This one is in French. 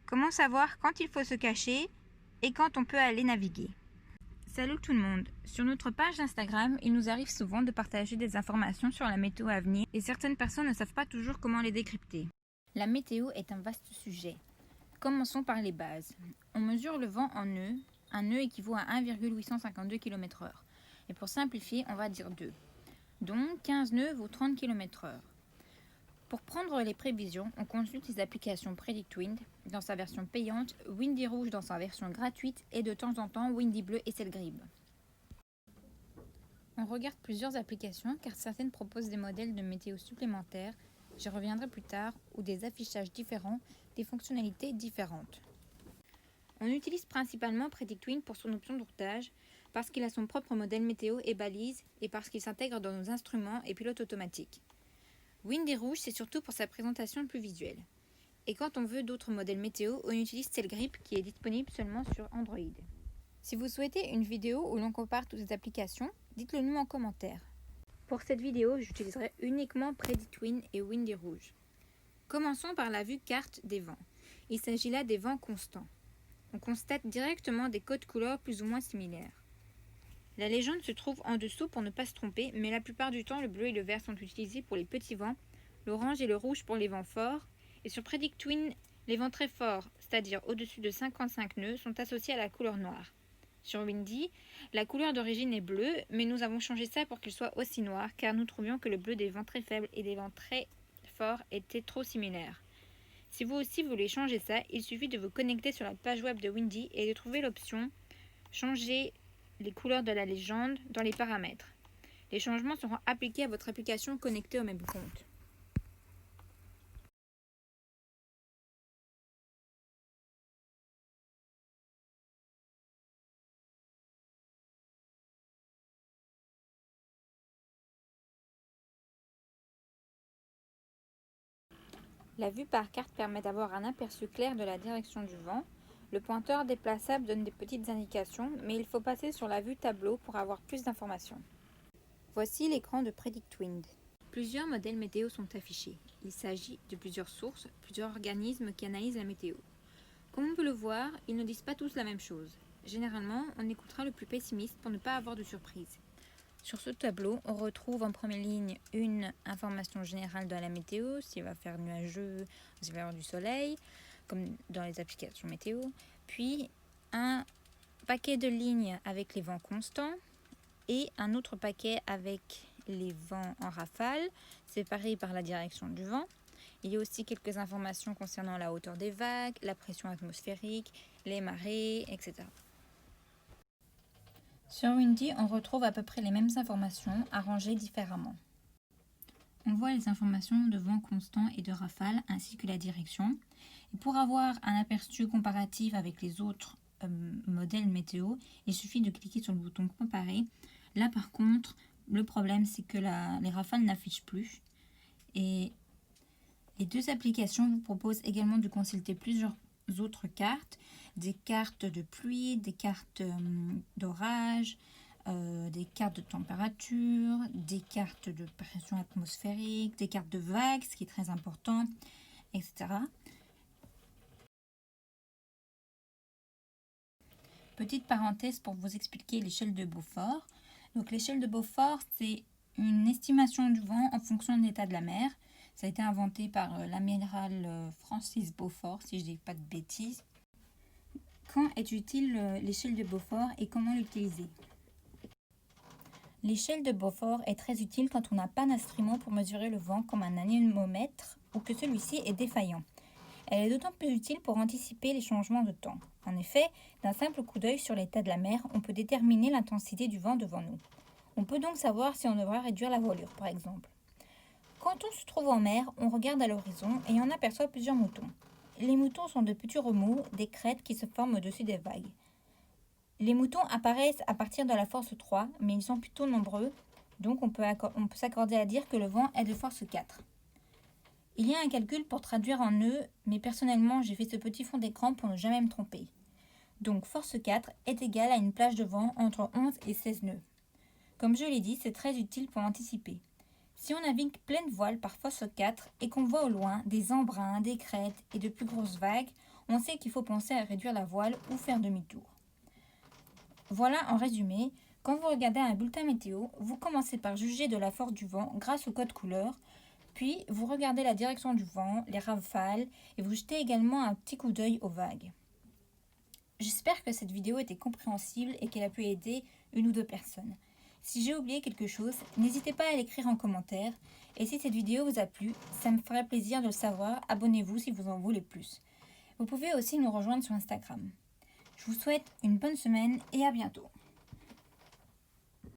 Comment savoir quand il faut se cacher et quand on peut aller naviguer? Salut tout le monde! Sur notre page Instagram, il nous arrive souvent de partager des informations sur la météo à venir et certaines personnes ne savent pas toujours comment les décrypter. La météo est un vaste sujet. Commençons par les bases. On mesure le vent en nœuds. Un nœud équivaut à 1,852 km/h. Et pour simplifier, on va dire 2. Donc 15 nœuds vaut 30 km/h. Pour prendre les prévisions, on consulte les applications PredictWind dans sa version payante, Windy Rouge dans sa version gratuite et de temps en temps Windy Bleu et Cellgrib. On regarde plusieurs applications car certaines proposent des modèles de météo supplémentaires, j'y reviendrai plus tard, ou des affichages différents, des fonctionnalités différentes. On utilise principalement PredictWind pour son option d'ourtage parce qu'il a son propre modèle météo et balise et parce qu'il s'intègre dans nos instruments et pilotes automatiques. Windy Rouge, c'est surtout pour sa présentation plus visuelle. Et quand on veut d'autres modèles météo, on utilise Cellgrip qui est disponible seulement sur Android. Si vous souhaitez une vidéo où l'on compare toutes ces applications, dites-le nous en commentaire. Pour cette vidéo, j'utiliserai uniquement PredictWind et Windy Rouge. Commençons par la vue carte des vents. Il s'agit là des vents constants. On constate directement des codes couleurs plus ou moins similaires. La légende se trouve en dessous pour ne pas se tromper, mais la plupart du temps, le bleu et le vert sont utilisés pour les petits vents, l'orange et le rouge pour les vents forts, et sur PredictWind, les vents très forts, c'est-à-dire au-dessus de 55 nœuds, sont associés à la couleur noire. Sur Windy, la couleur d'origine est bleue, mais nous avons changé ça pour qu'il soit aussi noir, car nous trouvions que le bleu des vents très faibles et des vents très forts était trop similaire. Si vous aussi voulez changer ça, il suffit de vous connecter sur la page web de Windy et de trouver l'option « Changer les couleurs de la légende » dans les paramètres. Les changements seront appliqués à votre application connectée au même compte. La vue par carte permet d'avoir un aperçu clair de la direction du vent. Le pointeur déplaçable donne des petites indications, mais il faut passer sur la vue tableau pour avoir plus d'informations. Voici l'écran de PredictWind. Plusieurs modèles météo sont affichés. Il s'agit de plusieurs sources, plusieurs organismes qui analysent la météo. Comme on peut le voir, ils ne disent pas tous la même chose. Généralement, on écoutera le plus pessimiste pour ne pas avoir de surprise. Sur ce tableau, on retrouve en première ligne une information générale de la météo, s'il va faire nuageux, s'il va y avoir du soleil, comme dans les applications météo. Puis un paquet de lignes avec les vents constants et un autre paquet avec les vents en rafale, séparés par la direction du vent. Il y a aussi quelques informations concernant la hauteur des vagues, la pression atmosphérique, les marées, etc. Sur Windy, on retrouve à peu près les mêmes informations, arrangées différemment. On voit les informations de vent constant et de rafale, ainsi que la direction. Et pour avoir un aperçu comparatif avec les autres modèles météo, il suffit de cliquer sur le bouton Comparer. Là, par contre, le problème, c'est que les rafales n'affichent plus. Et les deux applications vous proposent également de consulter plusieurs autres cartes, des cartes de pluie, des cartes d'orage, des cartes de température, des cartes de pression atmosphérique, des cartes de vagues, ce qui est très important, etc. Petite parenthèse pour vous expliquer l'échelle de Beaufort. Donc l'échelle de Beaufort, c'est une estimation du vent en fonction de l'état de la mer. Ça a été inventé par l'amiral Francis Beaufort, si je ne dis pas de bêtises. Quand est utile l'échelle de Beaufort et comment l'utiliser? L'échelle de Beaufort est très utile quand on n'a pas d'instrument pour mesurer le vent comme un anémomètre ou que celui-ci est défaillant. Elle est d'autant plus utile pour anticiper les changements de temps. En effet, d'un simple coup d'œil sur l'état de la mer, on peut déterminer l'intensité du vent devant nous. On peut donc savoir si on devra réduire la voilure, par exemple. Quand on se trouve en mer, on regarde à l'horizon et on aperçoit plusieurs moutons. Les moutons sont de petits remous, des crêtes qui se forment au-dessus des vagues. Les moutons apparaissent à partir de la force 3, mais ils sont plutôt nombreux, donc on peut s'accorder à dire que le vent est de force 4. Il y a un calcul pour traduire en nœuds, mais personnellement j'ai fait ce petit fond d'écran pour ne jamais me tromper. Donc force 4 est égale à une plage de vent entre 11 et 16 nœuds. Comme je l'ai dit, c'est très utile pour anticiper. Si on navigue pleine voile par force 4 et qu'on voit au loin des embruns, des crêtes et de plus grosses vagues, on sait qu'il faut penser à réduire la voile ou faire demi-tour. Voilà en résumé. Quand vous regardez un bulletin météo, vous commencez par juger de la force du vent grâce au code couleur, puis vous regardez la direction du vent, les rafales, et vous jetez également un petit coup d'œil aux vagues. J'espère que cette vidéo était compréhensible et qu'elle a pu aider une ou deux personnes. Si j'ai oublié quelque chose, n'hésitez pas à l'écrire en commentaire. Et si cette vidéo vous a plu, ça me ferait plaisir de le savoir. Abonnez-vous si vous en voulez plus. Vous pouvez aussi nous rejoindre sur Instagram. Je vous souhaite une bonne semaine et à bientôt.